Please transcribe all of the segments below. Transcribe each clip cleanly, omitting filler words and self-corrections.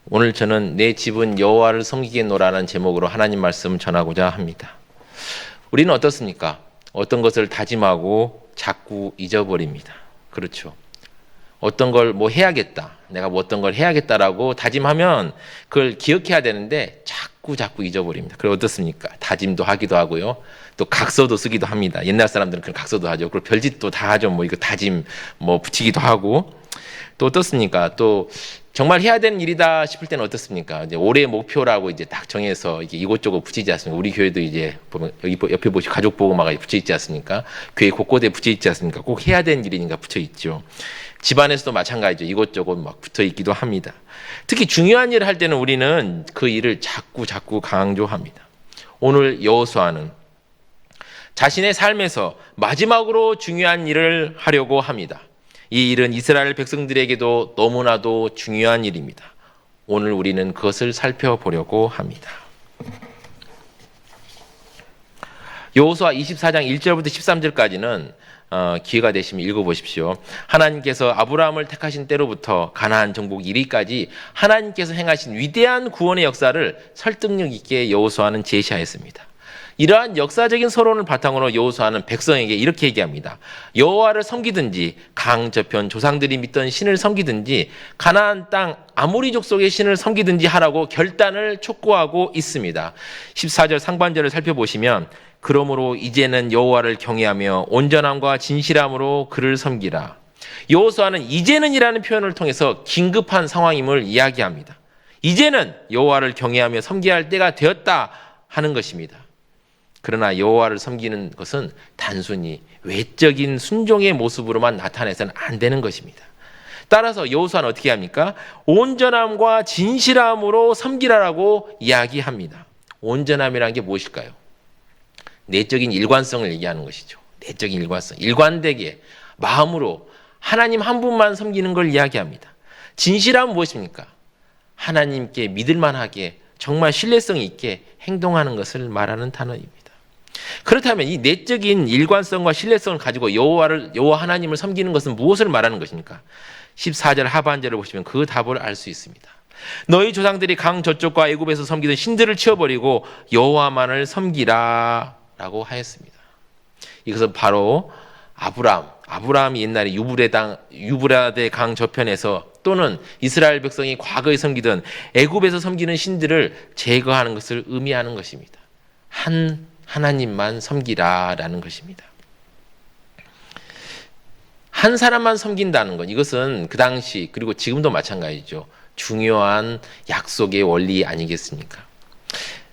오늘 저는 내 집은 여호와를 섬기겠노라는 제목으로 하나님 말씀 전하고자 합니다. 우리는 어떻습니까? 어떤 것을 다짐하고 자꾸 잊어버립니다. 그렇죠. 어떤 걸 뭐 해야겠다. 내가 뭐 어떤 걸 해야겠다라고 다짐하면 그걸 기억해야 되는데 자꾸 잊어버립니다. 그리고 어떻습니까? 다짐도 하기도 하고요. 또 각서도 쓰기도 합니다. 옛날 사람들은 그런 각서도 하죠. 그리고 별짓도 다 하죠. 뭐 이거 다짐 뭐 붙이기도 하고. 또 어떻습니까? 또 정말 해야 되는 일이다 싶을 때는 어떻습니까? 이제 올해 목표라고 이제 딱 정해서 이게 이곳저곳 붙이지 않습니까? 우리 교회도 이제 보면 여기 옆에 보시 가족 보고마가 붙여 있지 않습니까? 교회 곳곳에 붙여 있지 않습니까? 꼭 해야 되는 일이니까 붙여 있죠. 집안에서도 마찬가지죠. 이곳저곳 막 붙어 있기도 합니다. 특히 중요한 일을 할 때는 우리는 그 일을 자꾸 강조합니다. 오늘 여호수아는 자신의 삶에서 마지막으로 중요한 일을 하려고 합니다. 이 일은 이스라엘 백성들에게도 너무나도 중요한 일입니다. 오늘 우리는 그것을 살펴보려고 합니다. 여호수아 24장 1절부터 13절까지는 기회가 되시면 읽어보십시오. 하나님께서 아브라함을 택하신 때로부터 가나안 정복 이르기까지 하나님께서 행하신 위대한 구원의 역사를 설득력 있게 여호수아는 제시하였습니다. 이러한 역사적인 서론을 바탕으로 여호수아는 백성에게 이렇게 얘기합니다. 여호와를 섬기든지 강 저편 조상들이 믿던 신을 섬기든지 가나안 땅 아모리 족속의 신을 섬기든지 하라고 결단을 촉구하고 있습니다. 14절 상반절을 살펴보시면 그러므로 이제는 여호와를 경외하며 온전함과 진실함으로 그를 섬기라. 여호수아는 이제는이라는 표현을 통해서 긴급한 상황임을 이야기합니다. 이제는 여호와를 경외하며 섬겨야 할 때가 되었다 하는 것입니다. 그러나 여호와를 섬기는 것은 단순히 외적인 순종의 모습으로만 나타내서는 안 되는 것입니다. 따라서 여호수아는 어떻게 합니까? 온전함과 진실함으로 섬기라라고 이야기합니다. 온전함이라는 게 무엇일까요? 내적인 일관성을 얘기하는 것이죠. 내적인 일관성. 일관되게 마음으로 하나님 한 분만 섬기는 걸 이야기합니다. 진실함은 무엇입니까? 하나님께 믿을만하게 정말 신뢰성 있게 행동하는 것을 말하는 단어입니다. 그렇다면 이 내적인 일관성과 신뢰성을 가지고 여호와 하나님을 섬기는 것은 무엇을 말하는 것입니까? 14절 하반절을 보시면 그 답을 알 수 있습니다. 너희 조상들이 강 저쪽과 애굽에서 섬기던 신들을 치워버리고 여호와만을 섬기라 라고 하였습니다. 이것은 바로 아브라함이 옛날에 유브라데 강 저편에서 또는 이스라엘 백성이 과거에 섬기던 애굽에서 섬기는 신들을 제거하는 것을 의미하는 것입니다. 하나님만 섬기라라는 것입니다. 한 사람만 섬긴다는 것, 이것은 그 당시 그리고 지금도 마찬가지죠. 중요한 약속의 원리 아니겠습니까?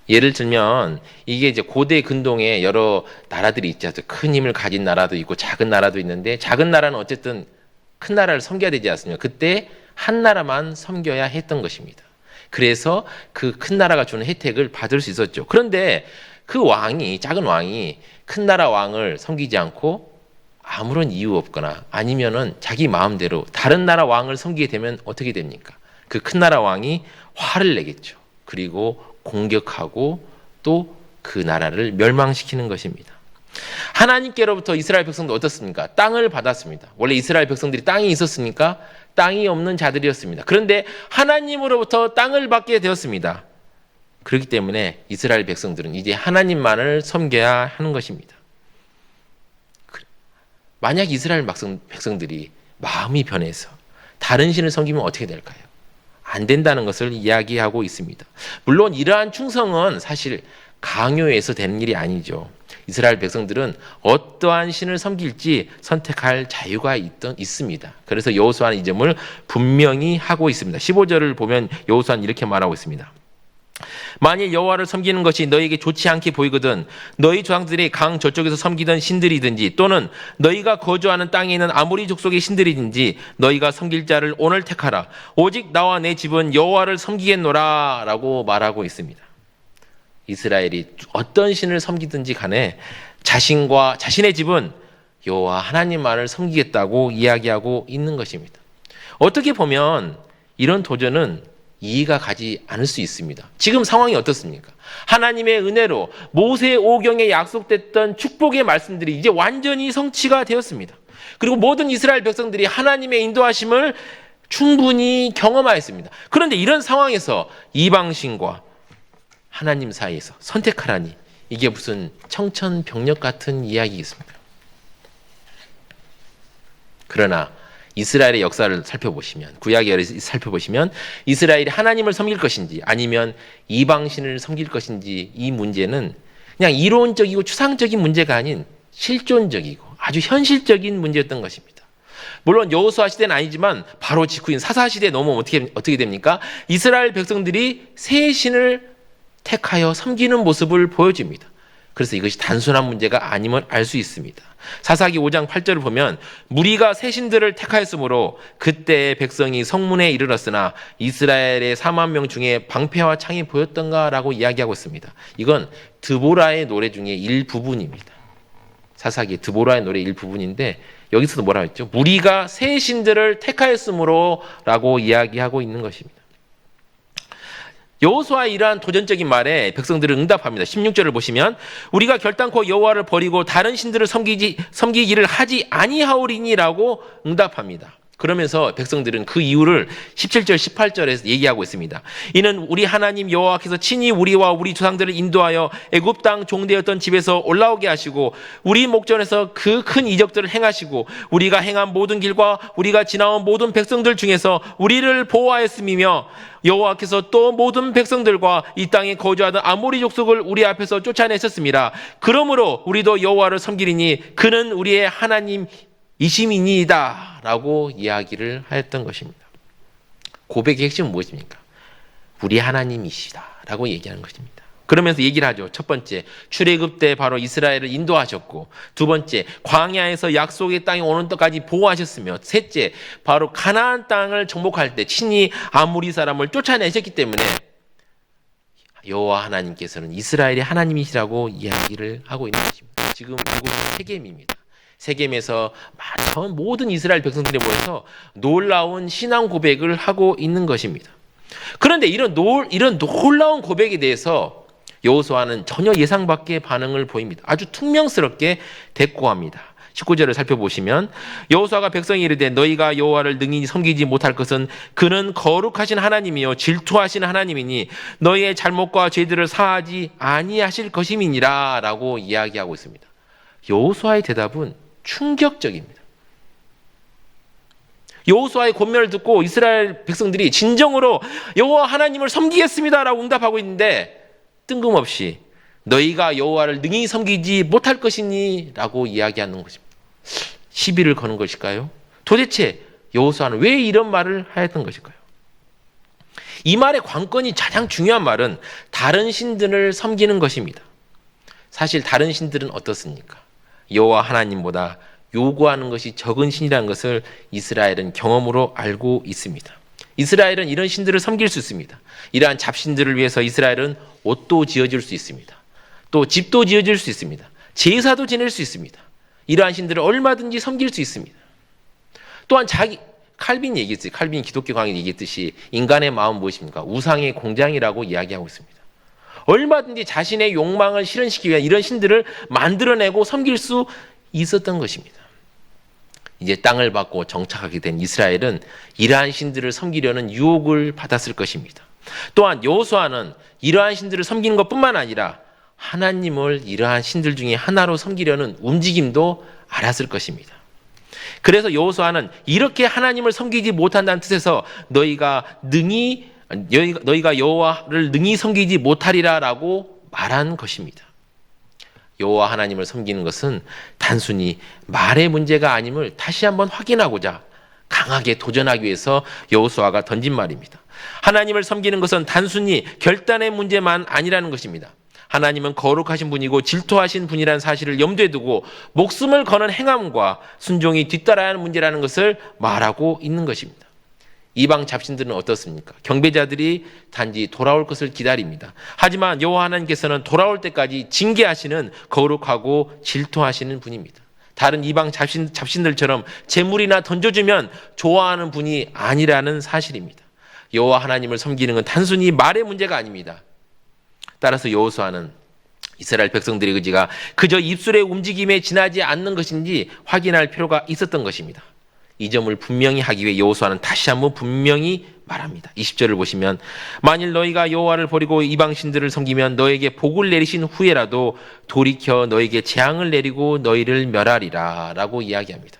예를 들면 이게 이제 고대 근동에 여러 나라들이 있죠. 큰 힘을 가진 나라도 있고 작은 나라도 있는데 작은 나라는 어쨌든 큰 나라를 섬겨야 되지 않습니까? 그때 한 나라만 섬겨야 했던 것입니다. 그래서 그 큰 나라가 주는 혜택을 받을 수 있었죠. 그런데 그 작은 왕이 큰 나라 왕을 섬기지 않고 아무런 이유 없거나 아니면은 자기 마음대로 다른 나라 왕을 섬기게 되면 어떻게 됩니까? 그 큰 나라 왕이 화를 내겠죠. 그리고 공격하고 또 그 나라를 멸망시키는 것입니다. 하나님께로부터 이스라엘 백성도 어떻습니까? 땅을 받았습니다. 원래 이스라엘 백성들이 땅이 있었으니까 땅이 없는 자들이었습니다. 그런데 하나님으로부터 땅을 받게 되었습니다. 그렇기 때문에 이스라엘 백성들은 이제 하나님만을 섬겨야 하는 것입니다. 만약 이스라엘 백성들이 마음이 변해서 다른 신을 섬기면 어떻게 될까요? 안 된다는 것을 이야기하고 있습니다. 물론 이러한 충성은 사실 강요해서 되는 일이 아니죠. 이스라엘 백성들은 어떠한 신을 섬길지 선택할 자유가 있습니다. 그래서 여호수아는 이 점을 분명히 하고 있습니다. 15절을 보면 여호수아는 이렇게 말하고 있습니다. 만일 여호와를 섬기는 것이 너희에게 좋지 않게 보이거든 너희 조상들이 강 저쪽에서 섬기던 신들이든지 또는 너희가 거주하는 땅에 있는 아모리 족속의 신들이든지 너희가 섬길 자를 오늘 택하라. 오직 나와 내 집은 여호와를 섬기겠노라 라고 말하고 있습니다. 이스라엘이 어떤 신을 섬기든지 간에 자신의 집은 여호와 하나님만을 섬기겠다고 이야기하고 있는 것입니다. 어떻게 보면 이런 도전은 이해가 가지 않을 수 있습니다. 지금 상황이 어떻습니까? 하나님의 은혜로 모세 오경에 약속됐던 축복의 말씀들이 이제 완전히 성취가 되었습니다. 그리고 모든 이스라엘 백성들이 하나님의 인도하심을 충분히 경험하였습니다. 그런데 이런 상황에서 이방신과 하나님 사이에서 선택하라니, 이게 무슨 청천벽력 같은 이야기겠습니까? 그러나 이스라엘의 역사를 살펴보시면, 구약의 살펴보시면 이스라엘이 하나님을 섬길 것인지 아니면 이방신을 섬길 것인지, 이 문제는 그냥 이론적이고 추상적인 문제가 아닌 실존적이고 아주 현실적인 문제였던 것입니다. 물론 여호수아 시대는 아니지만 바로 직후인 사사 시대에 넘어오면 어떻게 됩니까? 이스라엘 백성들이 새 신을 택하여 섬기는 모습을 보여줍니다. 그래서 이것이 단순한 문제가 아님을 알 수 있습니다. 사사기 5장 8절을 보면 무리가 새 신들을 택하였으므로 그때의 백성이 성문에 이르렀으나 이스라엘의 4만 명 중에 방패와 창이 보였던가라고 이야기하고 있습니다. 이건 드보라의 노래 중에 일부분입니다. 사사기 드보라의 노래 일부분인데 여기서도 뭐라고 했죠? 무리가 새 신들을 택하였으므로 라고 이야기하고 있는 것입니다. 여호수아의 이러한 도전적인 말에 백성들은 응답합니다. 16절을 보시면 우리가 결단코 여호와를 버리고 다른 신들을 섬기기를 하지 아니하오리니라고 응답합니다. 그러면서 백성들은 그 이유를 17절 18절에서 얘기하고 있습니다. 이는 우리 하나님 여호와께서 친히 우리와 우리 조상들을 인도하여 애굽 땅 종되었던 집에서 올라오게 하시고 우리 목전에서 그 큰 이적들을 행하시고 우리가 행한 모든 길과 우리가 지나온 모든 백성들 중에서 우리를 보호하였음이며 여호와께서 또 모든 백성들과 이 땅에 거주하던 아모리 족속을 우리 앞에서 쫓아내셨습니다. 그러므로 우리도 여호와를 섬기리니 그는 우리의 하나님이심이니이다 라고 이야기를 하였던 것입니다. 고백의 핵심은 무엇입니까? 우리 하나님이시다 라고 얘기하는 것입니다. 그러면서 얘기를 하죠. 첫 번째, 출애굽 때 바로 이스라엘을 인도하셨고, 두 번째, 광야에서 약속의 땅에 오는 때까지 보호하셨으며, 셋째, 바로 가나안 땅을 정복할 때 친히 아모리 사람을 쫓아내셨기 때문에 여호와 하나님께서는 이스라엘의 하나님이시라고 이야기를 하고 있는 것입니다. 지금 이곳은 세겜입니다. 세겜에서 모든 이스라엘 백성들이 모여서 놀라운 신앙 고백을 하고 있는 것입니다. 그런데 이런 놀라운 고백에 대해서 여호수아는 전혀 예상 밖의 반응을 보입니다. 아주 퉁명스럽게 대꾸합니다. 19절을 살펴보시면 여호수아가 백성이 이르되 너희가 여호와를 능히 섬기지 못할 것은 그는 거룩하신 하나님이요 질투하신 하나님이니 너희의 잘못과 죄들을 사하지 아니하실 것임이니라 라고 이야기하고 있습니다. 여호수아의 대답은 충격적입니다. 여호수아의 권면을 듣고 이스라엘 백성들이 진정으로 여호와 하나님을 섬기겠습니다라고 응답하고 있는데 뜬금없이 너희가 여호와를 능히 섬기지 못할 것이니 라고 이야기하는 것입니다. 시비를 거는 것일까요? 도대체 여호수아는 왜 이런 말을 하였던 것일까요? 이 말의 관건이 가장 중요한 말은 다른 신들을 섬기는 것입니다. 사실 다른 신들은 어떻습니까? 여호와 하나님보다 요구하는 것이 적은 신이라는 것을 이스라엘은 경험으로 알고 있습니다. 이스라엘은 이런 신들을 섬길 수 있습니다. 이러한 잡신들을 위해서 이스라엘은 옷도 지어줄 수 있습니다. 또 집도 지어줄 수 있습니다. 제사도 지낼 수 있습니다. 이러한 신들을 얼마든지 섬길 수 있습니다. 또한 칼빈이 얘기했어요. 칼빈 기독교 강의 얘기했듯이 인간의 마음은 무엇입니까? 우상의 공장이라고 이야기하고 있습니다. 얼마든지 자신의 욕망을 실현시키기 위한 이런 신들을 만들어내고 섬길 수 있었던 것입니다. 이제 땅을 받고 정착하게 된 이스라엘은 이러한 신들을 섬기려는 유혹을 받았을 것입니다. 또한 여호수아는 이러한 신들을 섬기는 것뿐만 아니라 하나님을 이러한 신들 중에 하나로 섬기려는 움직임도 알았을 것입니다. 그래서 여호수아는 이렇게 하나님을 섬기지 못한다는 뜻에서 너희가 여호와를 능히 섬기지 못하리라라고 말한 것입니다. 여호와 하나님을 섬기는 것은 단순히 말의 문제가 아님을 다시 한번 확인하고자 강하게 도전하기 위해서 여호수아가 던진 말입니다. 하나님을 섬기는 것은 단순히 결단의 문제만 아니라는 것입니다. 하나님은 거룩하신 분이고 질투하신 분이라는 사실을 염두에 두고 목숨을 거는 행함과 순종이 뒤따라야 하는 문제라는 것을 말하고 있는 것입니다. 이방 잡신들은 어떻습니까? 경배자들이 단지 돌아올 것을 기다립니다. 하지만 여호와 하나님께서는 돌아올 때까지 징계하시는 거룩하고 질투하시는 분입니다. 다른 이방 잡신들처럼 재물이나 던져주면 좋아하는 분이 아니라는 사실입니다. 여호와 하나님을 섬기는 건 단순히 말의 문제가 아닙니다. 따라서 여호수아는 이스라엘 백성들의 의지가 그저 입술의 움직임에 지나지 않는 것인지 확인할 필요가 있었던 것입니다. 이 점을 분명히 하기 위해 여호수아는 다시 한번 분명히 말합니다. 20절을 보시면 만일 너희가 여호와를 버리고 이방신들을 섬기면 너에게 복을 내리신 후에라도 돌이켜 너에게 재앙을 내리고 너희를 멸하리라 라고 이야기합니다.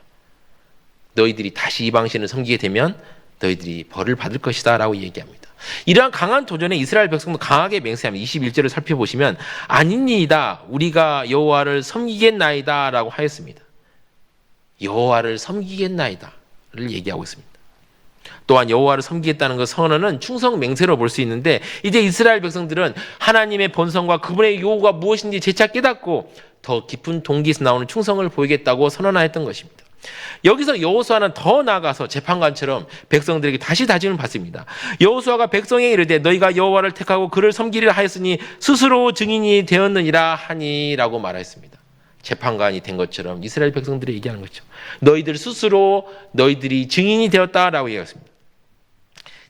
너희들이 다시 이방신을 섬기게 되면 너희들이 벌을 받을 것이다 라고 얘기합니다. 이러한 강한 도전에 이스라엘 백성도 강하게 맹세합니다. 21절을 살펴보시면 아니니이다 우리가 여호와를 섬기겠나이다 라고 하였습니다. 여호와를 섬기겠나이다를 얘기하고 있습니다. 또한 여호와를 섬기겠다는 그 선언은 충성 맹세로 볼 수 있는데 이제 이스라엘 백성들은 하나님의 본성과 그분의 요구가 무엇인지 재차 깨닫고 더 깊은 동기에서 나오는 충성을 보이겠다고 선언하였던 것입니다. 여기서 여호수아는 더 나아가서 재판관처럼 백성들에게 다시 다짐을 받습니다. 여호수아가 백성에게 이르되 너희가 여호와를 택하고 그를 섬기리라 하였으니 스스로 증인이 되었느니라 하니라고 말하였습니다. 재판관이 된 것처럼 이스라엘 백성들이 얘기하는 거죠. 너희들 스스로 너희들이 증인이 되었다라고 얘기했습니다.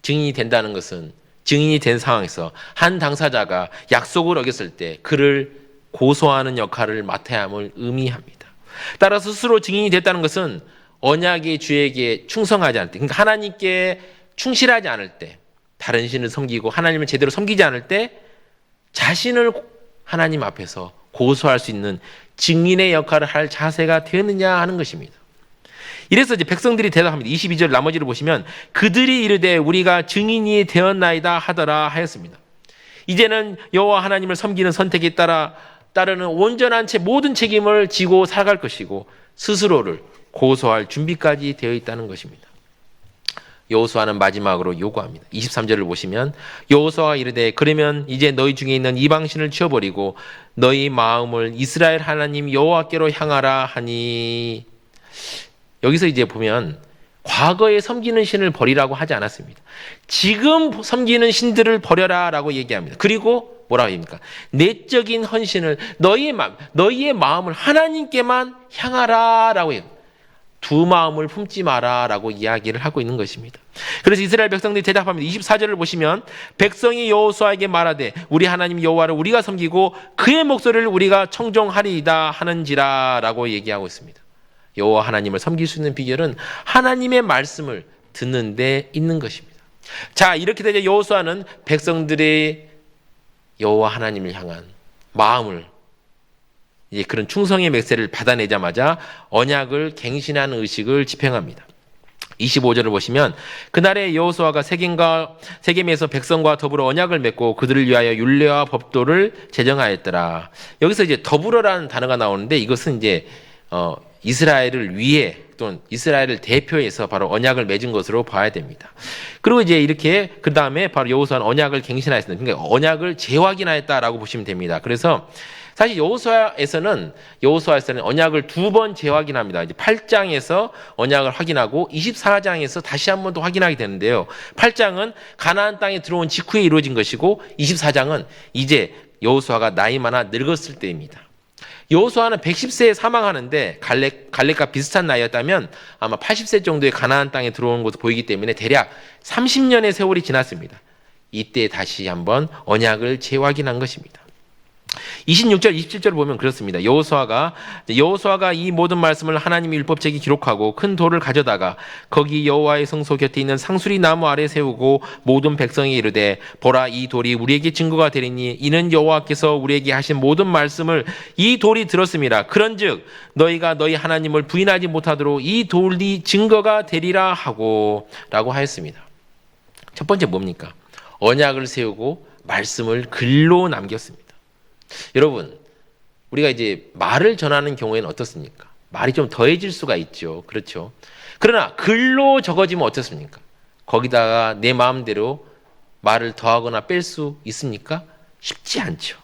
증인이 된다는 것은 증인이 된 상황에서 한 당사자가 약속을 어겼을 때 그를 고소하는 역할을 맡아야 함을 의미합니다. 따라서 스스로 증인이 됐다는 것은 언약의 주에게 충성하지 않을 때, 그러니까 하나님께 충실하지 않을 때, 다른 신을 섬기고 하나님을 제대로 섬기지 않을 때 자신을 하나님 앞에서 고소할 수 있는 증인의 역할을 할 자세가 되었느냐 하는 것입니다. 이래서 이제 백성들이 대답합니다. 22절 나머지를 보시면 그들이 이르되 우리가 증인이 되었나이다 하더라 하였습니다. 이제는 여호와 하나님을 섬기는 선택에 따르는 온전한 채 모든 책임을 지고 살아갈 것이고 스스로를 고소할 준비까지 되어 있다는 것입니다. 여호수아는 마지막으로 요구합니다. 23절을 보시면 여호수아가 이르되 그러면 이제 너희 중에 있는 이방신을 치워버리고 너희 마음을 이스라엘 하나님 여호와께로 향하라 하니 여기서 이제 보면 과거에 섬기는 신을 버리라고 하지 않았습니다. 지금 섬기는 신들을 버려라 라고 얘기합니다. 그리고 뭐라고 합니까? 내적인 헌신을 너희의 마음을 하나님께만 향하라 라고 해요. 두 마음을 품지 마라 라고 이야기를 하고 있는 것입니다. 그래서 이스라엘 백성들이 대답합니다. 24절을 보시면 백성이 여호수아에게 말하되 우리 하나님 여호와를 우리가 섬기고 그의 목소리를 우리가 청종하리이다 하는지라 라고 얘기하고 있습니다. 여호와 하나님을 섬길 수 있는 비결은 하나님의 말씀을 듣는 데 있는 것입니다. 자, 이렇게 되자 여호수아는 백성들의 여호와 하나님을 향한 마음을 이제 그런 충성의 맹세를 받아내자마자 언약을 갱신하는 의식을 집행합니다. 25절을 보시면 그날에 여호수아가 세겜에서 백성과 더불어 언약을 맺고 그들을 위하여 율례와 법도를 제정하였더라. 여기서 이제 더불어라는 단어가 나오는데 이것은 이제 이스라엘을 위해 또는 이스라엘을 대표해서 바로 언약을 맺은 것으로 봐야 됩니다. 그리고 이제 이렇게 그 다음에 바로 여호수아는 언약을 갱신하였습니다. 그러니까 언약을 재확인하였다라고 보시면 됩니다. 그래서 사실 여호수아에서는 언약을 두 번 재확인합니다. 이제 8장에서 언약을 확인하고 24장에서 다시 한 번 더 확인하게 되는데요. 8장은 가나안 땅에 들어온 직후에 이루어진 것이고 24장은 이제 여호수아가 나이 많아 늙었을 때입니다. 여호수아는 110세에 사망하는데 갈렙과 비슷한 나이였다면 아마 80세 정도의 가나안 땅에 들어온 것으로 보이기 때문에 대략 30년의 세월이 지났습니다. 이때 다시 한번 언약을 재확인한 것입니다. 26절, 27절을 보면 그렇습니다. 여호수아가 이 모든 말씀을 하나님의 율법책에 기록하고 큰 돌을 가져다가 거기 여호와의 성소 곁에 있는 상수리 나무 아래 세우고 모든 백성이 이르되 보라 이 돌이 우리에게 증거가 되리니 이는 여호와께서 우리에게 하신 모든 말씀을 이 돌이 들었음이라. 그런즉 너희가 너희 하나님을 부인하지 못하도록 이 돌이 증거가 되리라 하고 라고 하였습니다. 첫 번째 뭡니까? 언약을 세우고 말씀을 글로 남겼습니다. 여러분, 우리가 이제 말을 전하는 경우에는 어떻습니까? 말이 좀 더해질 수가 있죠. 그렇죠. 그러나 글로 적어지면 어떻습니까? 거기다가 내 마음대로 말을 더하거나 뺄 수 있습니까? 쉽지 않죠.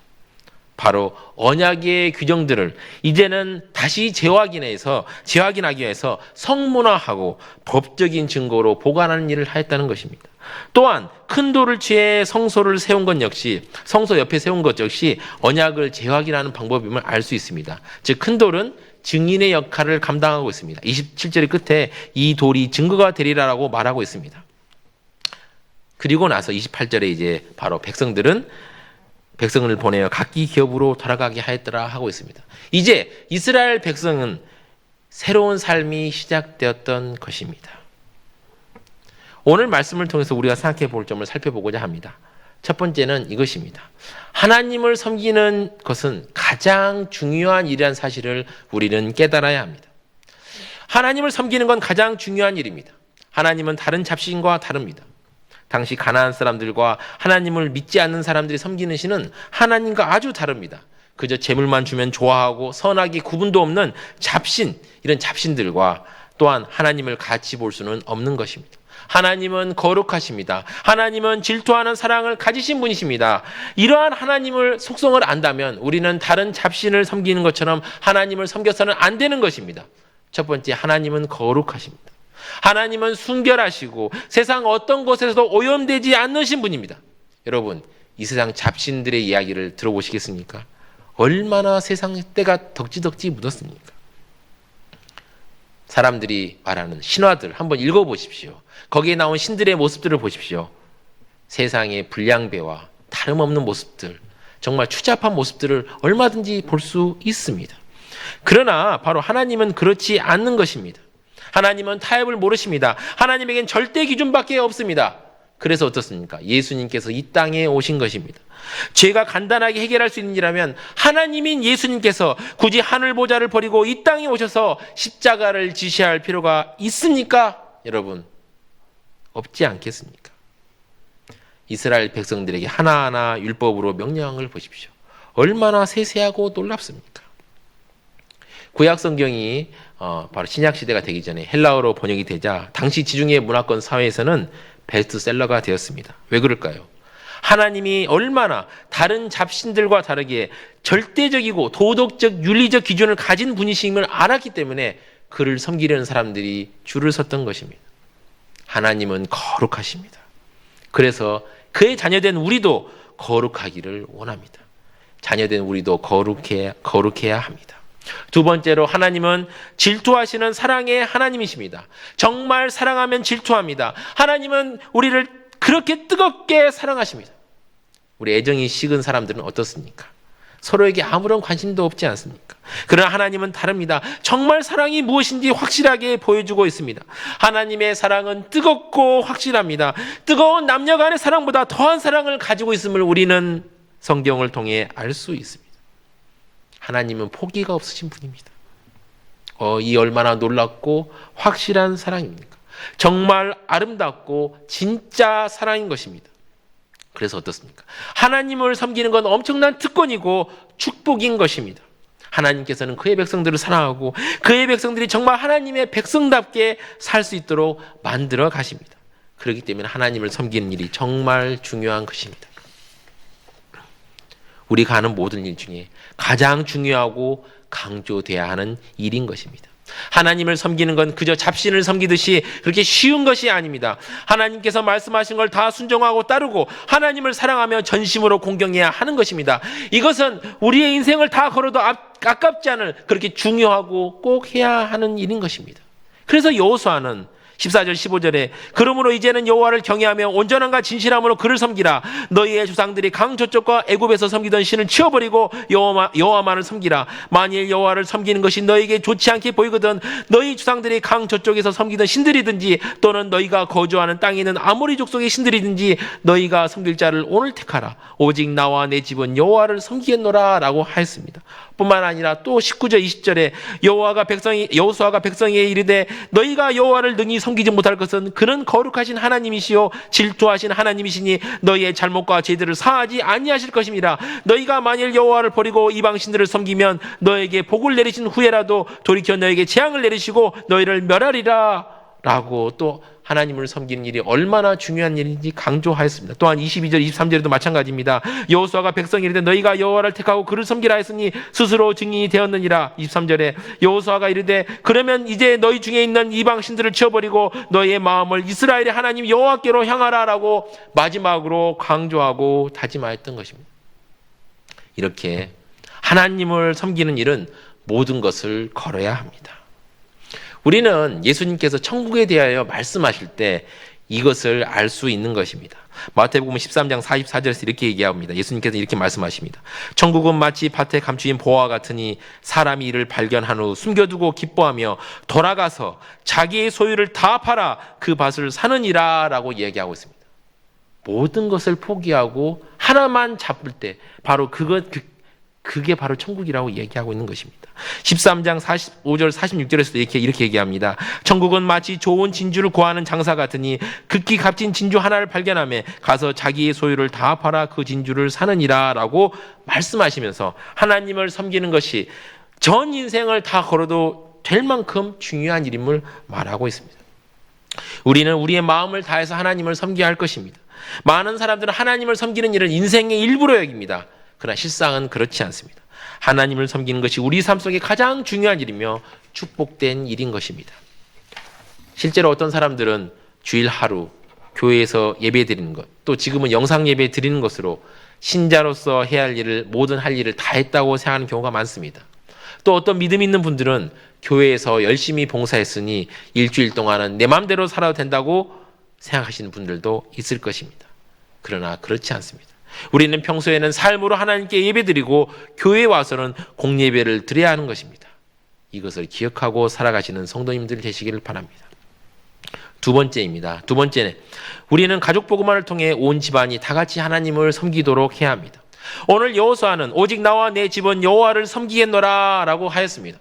바로 언약의 규정들을 이제는 다시 재확인하기 위해서 성문화하고 법적인 증거로 보관하는 일을 하였다는 것입니다. 또한 큰 돌을 취해 성소를 세운 것 역시 성소 옆에 세운 것 역시 언약을 재확인하는 방법임을 알 수 있습니다. 즉 큰 돌은 증인의 역할을 감당하고 있습니다. 27절의 끝에 이 돌이 증거가 되리라라고 말하고 있습니다. 그리고 나서 28절에 이제 바로 백성을 보내어 각기 기업으로 돌아가게 하였더라 하고 있습니다. 이제 이스라엘 백성은 새로운 삶이 시작되었던 것입니다. 오늘 말씀을 통해서 우리가 생각해 볼 점을 살펴보고자 합니다. 첫 번째는 이것입니다. 하나님을 섬기는 것은 가장 중요한 일이라는 사실을 우리는 깨달아야 합니다. 하나님을 섬기는 건 가장 중요한 일입니다. 하나님은 다른 잡신과 다릅니다. 당시 가나안 사람들과 하나님을 믿지 않는 사람들이 섬기는 신은 하나님과 아주 다릅니다. 그저 재물만 주면 좋아하고 선악이 구분도 없는 잡신, 이런 잡신들과 또한 하나님을 같이 볼 수는 없는 것입니다. 하나님은 거룩하십니다. 하나님은 질투하는 사랑을 가지신 분이십니다. 이러한 하나님을 속성을 안다면 우리는 다른 잡신을 섬기는 것처럼 하나님을 섬겨서는 안 되는 것입니다. 첫 번째, 하나님은 거룩하십니다. 하나님은 순결하시고 세상 어떤 곳에서도 오염되지 않으신 분입니다. 여러분, 이 세상 잡신들의 이야기를 들어보시겠습니까? 얼마나 세상 때가 덕지덕지 묻었습니까? 사람들이 말하는 신화들 한번 읽어보십시오. 거기에 나온 신들의 모습들을 보십시오. 세상의 불량배와 다름없는 모습들, 정말 추잡한 모습들을 얼마든지 볼 수 있습니다. 그러나 바로 하나님은 그렇지 않는 것입니다. 하나님은 타협을 모르십니다. 하나님에겐 절대 기준밖에 없습니다. 그래서 어떻습니까? 예수님께서 이 땅에 오신 것입니다. 죄가 간단하게 해결할 수 있는 일이라면 하나님인 예수님께서 굳이 하늘 보좌를 버리고 이 땅에 오셔서 십자가를 지셔야 할 필요가 있습니까? 여러분, 없지 않겠습니까? 이스라엘 백성들에게 하나하나 율법으로 명령을 보십시오. 얼마나 세세하고 놀랍습니까? 구약 성경이 바로 신약 시대가 되기 전에 헬라어로 번역이 되자 당시 지중해 문화권 사회에서는 베스트셀러가 되었습니다. 왜 그럴까요? 하나님이 얼마나 다른 잡신들과 다르게 절대적이고 도덕적 윤리적 기준을 가진 분이심을 알았기 때문에 그를 섬기려는 사람들이 줄을 섰던 것입니다. 하나님은 거룩하십니다. 그래서 그의 자녀된 우리도 거룩하기를 원합니다. 자녀된 우리도 거룩해야 합니다. 두 번째로, 하나님은 질투하시는 사랑의 하나님이십니다. 정말 사랑하면 질투합니다. 하나님은 우리를 그렇게 뜨겁게 사랑하십니다. 우리 애정이 식은 사람들은 어떻습니까? 서로에게 아무런 관심도 없지 않습니까? 그러나 하나님은 다릅니다. 정말 사랑이 무엇인지 확실하게 보여주고 있습니다. 하나님의 사랑은 뜨겁고 확실합니다. 뜨거운 남녀 간의 사랑보다 더한 사랑을 가지고 있음을 우리는 성경을 통해 알 수 있습니다. 하나님은 포기가 없으신 분입니다. 이 얼마나 놀랍고 확실한 사랑입니까? 정말 아름답고 진짜 사랑인 것입니다. 그래서 어떻습니까? 하나님을 섬기는 건 엄청난 특권이고 축복인 것입니다. 하나님께서는 그의 백성들을 사랑하고 그의 백성들이 정말 하나님의 백성답게 살 수 있도록 만들어 가십니다. 그렇기 때문에 하나님을 섬기는 일이 정말 중요한 것입니다. 우리가 하는 모든 일 중에 가장 중요하고 강조돼야 하는 일인 것입니다. 하나님을 섬기는 건 그저 잡신을 섬기듯이 그렇게 쉬운 것이 아닙니다. 하나님께서 말씀하신 걸 다 순종하고 따르고 하나님을 사랑하며 전심으로 공경해야 하는 것입니다. 이것은 우리의 인생을 다 걸어도 아깝지 않을 그렇게 중요하고 꼭 해야 하는 일인 것입니다. 그래서 여호수아는 14절 15절에 그러므로 이제는 여호와를 경외하며 온전함과 진실함으로 그를 섬기라. 너희의 조상들이 강 저쪽과 애굽에서 섬기던 신을 치워버리고 여호와만을 섬기라. 만일 여호와를 섬기는 것이 너희에게 좋지 않게 보이거든 너희 조상들이 강 저쪽에서 섬기던 신들이든지 또는 너희가 거주하는 땅에 있는 아모리 족속의 신들이든지 너희가 섬길 자를 오늘 택하라. 오직 나와 내 집은 여호와를 섬기겠노라 라고 하였습니다. 뿐만 아니라 또 19절 20절에 여호수아가 백성에게 이르되 너희가 여호와를 능히 섬기지 못할 것은 그는 거룩하신 하나님이시요 질투하신 하나님이시니 너희의 잘못과 죄들을 사하지 아니하실 것입니다. 너희가 만일 여호와를 버리고 이방 신들을 섬기면 너에게 복을 내리신 후에라도 돌이켜 너에게 재앙을 내리시고 너희를 멸하리라 라고 또 하나님을 섬기는 일이 얼마나 중요한 일인지 강조하였습니다. 또한 22절 23절에도 마찬가지입니다. 여호수아가 백성이 이르되 너희가 여호와를 택하고 그를 섬기라 했으니 스스로 증인이 되었느니라. 23절에 여호수아가 이르되 그러면 이제 너희 중에 있는 이방 신들을 치워버리고 너희의 마음을 이스라엘의 하나님 여호와께로 향하라 라고 마지막으로 강조하고 다짐하였던 것입니다. 이렇게 하나님을 섬기는 일은 모든 것을 걸어야 합니다. 우리는 예수님께서 천국에 대하여 말씀하실 때 이것을 알 수 있는 것입니다. 마태복음 13장 44절에서 이렇게 얘기합니다. 예수님께서 이렇게 말씀하십니다. 천국은 마치 밭에 감추인 보화와 같으니 사람이 이를 발견한 후 숨겨두고 기뻐하며 돌아가서 자기의 소유를 다 팔아 그 밭을 사느니라 라고 얘기하고 있습니다. 모든 것을 포기하고 하나만 잡을 때 바로 그게 바로 천국이라고 얘기하고 있는 것입니다. 13장 45절 46절에서도 이렇게 얘기합니다. 천국은 마치 좋은 진주를 구하는 장사 같으니 극히 값진 진주 하나를 발견하며 가서 자기의 소유를 다 팔아 그 진주를 사느니라 라고 말씀하시면서 하나님을 섬기는 것이 전 인생을 다 걸어도 될 만큼 중요한 일임을 말하고 있습니다. 우리는 우리의 마음을 다해서 하나님을 섬겨야 할 것입니다. 많은 사람들은 하나님을 섬기는 일을 인생의 일부로 여깁니다. 그러나 실상은 그렇지 않습니다. 하나님을 섬기는 것이 우리 삶 속에 가장 중요한 일이며 축복된 일인 것입니다. 실제로 어떤 사람들은 주일 하루 교회에서 예배 드리는 것, 또 지금은 영상 예배 드리는 것으로 신자로서 해야 할 일을, 모든 할 일을 다 했다고 생각하는 경우가 많습니다. 또 어떤 믿음 있는 분들은 교회에서 열심히 봉사했으니 일주일 동안은 내 마음대로 살아도 된다고 생각하시는 분들도 있을 것입니다. 그러나 그렇지 않습니다. 우리는 평소에는 삶으로 하나님께 예배드리고 교회에 와서는 공예배를 드려야 하는 것입니다. 이것을 기억하고 살아가시는 성도님들 되시기를 바랍니다. 두 번째입니다. 두 번째는 우리는 가족 복음화를 통해 온 집안이 다 같이 하나님을 섬기도록 해야 합니다. 오늘 여호수아는 오직 나와 내 집은 여호와를 섬기겠노라 라고 하였습니다.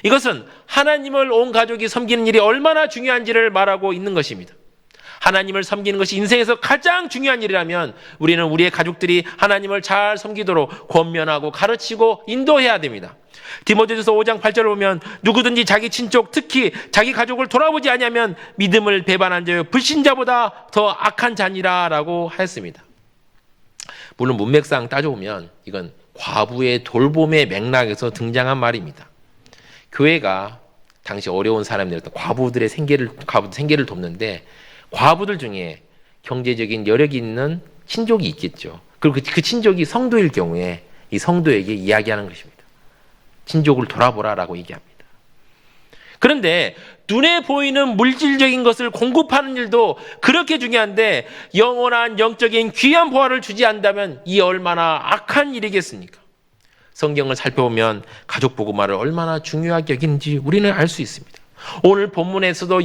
이것은 하나님을 온 가족이 섬기는 일이 얼마나 중요한지를 말하고 있는 것입니다. 하나님을 섬기는 것이 인생에서 가장 중요한 일이라면 우리는 우리의 가족들이 하나님을 잘 섬기도록 권면하고 가르치고 인도해야 됩니다. 디모데전서 5장 8절을 보면 누구든지 자기 친족 특히 자기 가족을 돌아보지 아니하면 믿음을 배반한 자요 불신자보다 더 악한 자니라 라고 하였습니다. 물론 문맥상 따져보면 이건 과부의 돌봄의 맥락에서 등장한 말입니다. 교회가 당시 어려운 사람들, 과부들의 생계를 돕는데 과부들 중에 경제적인 여력이 있는 친족이 있겠죠. 그리고 그 친족이 성도일 경우에 이 성도에게 이야기하는 것입니다. 친족을 돌아보라라고 얘기합니다. 그런데 눈에 보이는 물질적인 것을 공급하는 일도 그렇게 중요한데 영원한 영적인 귀한 보화를 주지 않는다면 이 얼마나 악한 일이겠습니까? 성경을 살펴보면 가족 복음화를 얼마나 중요하게 여기는지 우리는 알 수 있습니다. 오늘 본문에서도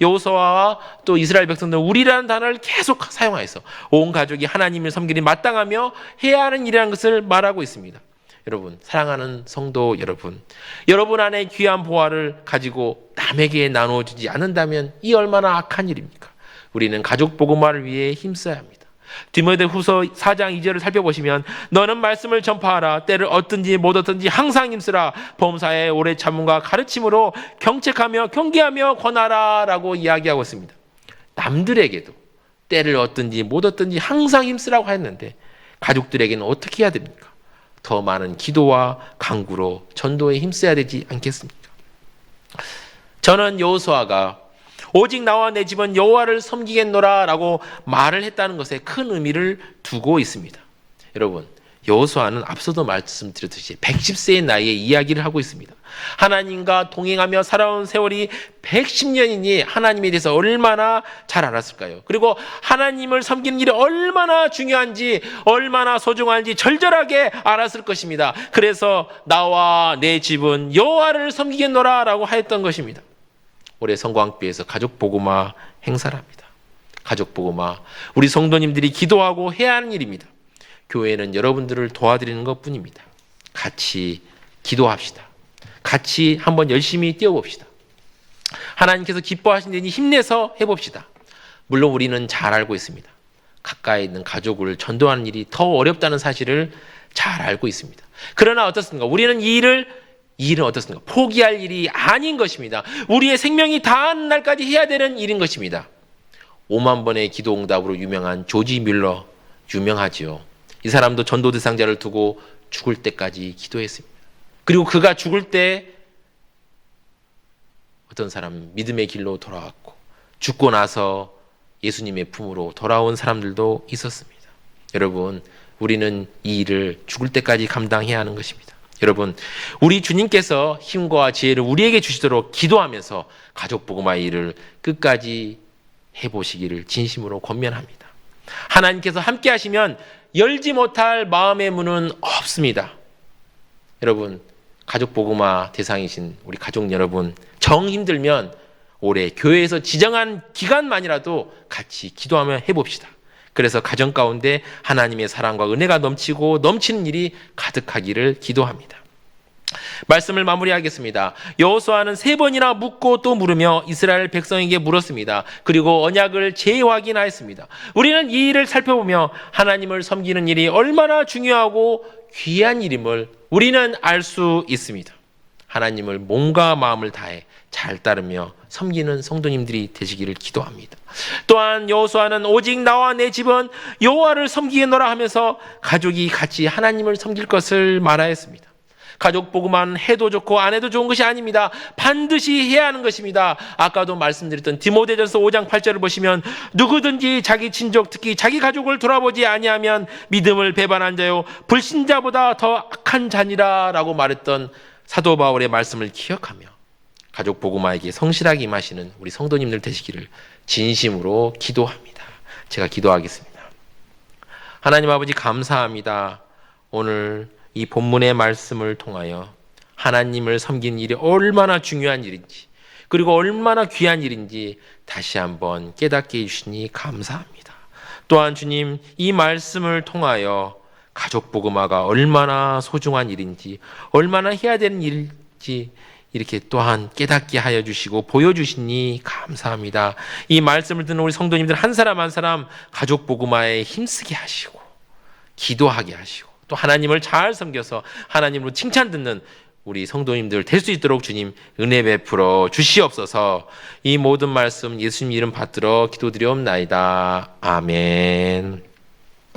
여호수아와 또 이스라엘 백성들은 우리라는 단어를 계속 사용하여서 온 가족이 하나님을 섬기니 마땅하며 해야 하는 일이라는 것을 말하고 있습니다. 여러분, 사랑하는 성도 여러분 안에 귀한 보화를 가지고 남에게 나눠주지 않는다면 이 얼마나 악한 일입니까? 우리는 가족 복음화를 위해 힘써야 합니다. 디모데후서 4장 2절을 살펴보시면 너는 말씀을 전파하라. 때를 얻든지 못 얻든지 항상 힘쓰라. 범사에 오래 참음과 가르침으로 경책하며 경계하며 권하라 라고 이야기하고 있습니다. 남들에게도 때를 얻든지 못 얻든지 항상 힘쓰라고 했는데 가족들에게는 어떻게 해야 됩니까? 더 많은 기도와 간구로 전도에 힘써야 되지 않겠습니까? 저는 여호수아가 오직 나와 내 집은 여호와를 섬기겠노라 라고 말을 했다는 것에 큰 의미를 두고 있습니다. 여러분, 여호수아는 앞서도 말씀드렸듯이 110세의 나이에 이야기를 하고 있습니다. 하나님과 동행하며 살아온 세월이 110년이니 하나님에 대해서 얼마나 잘 알았을까요? 그리고 하나님을 섬기는 일이 얼마나 중요한지 얼마나 소중한지 절절하게 알았을 것입니다. 그래서 나와 내 집은 여호와를 섬기겠노라 라고 하였던 것입니다. 올해 성광교회에서 가족 복음화 행사를 합니다. 가족 복음화, 우리 성도님들이 기도하고 해야 하는 일입니다. 교회는 여러분들을 도와드리는 것뿐입니다. 같이 기도합시다. 같이 한번 열심히 뛰어봅시다. 하나님께서 기뻐하신 일이 힘내서 해봅시다. 물론 우리는 잘 알고 있습니다. 가까이 있는 가족을 전도하는 일이 더 어렵다는 사실을 잘 알고 있습니다. 그러나 어떻습니까? 우리는 이 일은 어떻습니까? 포기할 일이 아닌 것입니다. 우리의 생명이 다하는 날까지 해야 되는 일인 것입니다. 5만 번의 기도 응답으로 유명한 조지 뮬러, 유명하지요. 이 사람도 전도 대상자를 두고 죽을 때까지 기도했습니다. 그리고 그가 죽을 때 어떤 사람 믿음의 길로 돌아왔고 죽고 나서 예수님의 품으로 돌아온 사람들도 있었습니다. 여러분, 우리는 이 일을 죽을 때까지 감당해야 하는 것입니다. 여러분, 우리 주님께서 힘과 지혜를 우리에게 주시도록 기도하면서 가족 복음화 일을 끝까지 해보시기를 진심으로 권면합니다. 하나님께서 함께 하시면 열지 못할 마음의 문은 없습니다. 여러분, 가족 복음화 대상이신 우리 가족 여러분, 정 힘들면 올해 교회에서 지정한 기간만이라도 같이 기도하며 해봅시다. 그래서 가정 가운데 하나님의 사랑과 은혜가 넘치고 넘치는 일이 가득하기를 기도합니다. 말씀을 마무리하겠습니다. 여호수아는 3번이나 묻고 또 물으며 이스라엘 백성에게 물었습니다. 그리고 언약을 재확인하였습니다. 우리는 이 일을 살펴보며 하나님을 섬기는 일이 얼마나 중요하고 귀한 일임을 우리는 알 수 있습니다. 하나님을 몸과 마음을 다해 잘 따르며 섬기는 성도님들이 되시기를 기도합니다. 또한 여호수아는 오직 나와 내 집은 여호와를 섬기겠노라 하면서 가족이 같이 하나님을 섬길 것을 말하였습니다. 가족 복음만 해도 좋고 안 해도 좋은 것이 아닙니다. 반드시 해야 하는 것입니다. 아까도 말씀드렸던 디모데전서 5장 8절을 보시면 누구든지 자기 친족 특히 자기 가족을 돌아보지 아니하면 믿음을 배반한 자요 불신자보다 더 악한 자니라 라고 말했던 사도 바울의 말씀을 기억하며 가족 복음화에게 성실하게 임하시는 우리 성도님들 되시기를 진심으로 기도합니다. 제가 기도하겠습니다. 하나님 아버지 감사합니다. 오늘 이 본문의 말씀을 통하여 하나님을 섬기는 일이 얼마나 중요한 일인지 그리고 얼마나 귀한 일인지 다시 한번 깨닫게 해주시니 감사합니다. 또한 주님, 이 말씀을 통하여 가족 복음화가 얼마나 소중한 일인지 얼마나 해야 되는 일인지 이렇게 또한 깨닫게 하여 주시고 보여주시니 감사합니다. 이 말씀을 듣는 우리 성도님들 한 사람 한 사람 가족 복음화에 힘쓰게 하시고 기도하게 하시고 또 하나님을 잘 섬겨서 하나님으로 칭찬 듣는 우리 성도님들 될 수 있도록 주님 은혜 베풀어 주시옵소서. 이 모든 말씀 예수님 이름 받들어 기도드리옵나이다. 아멘.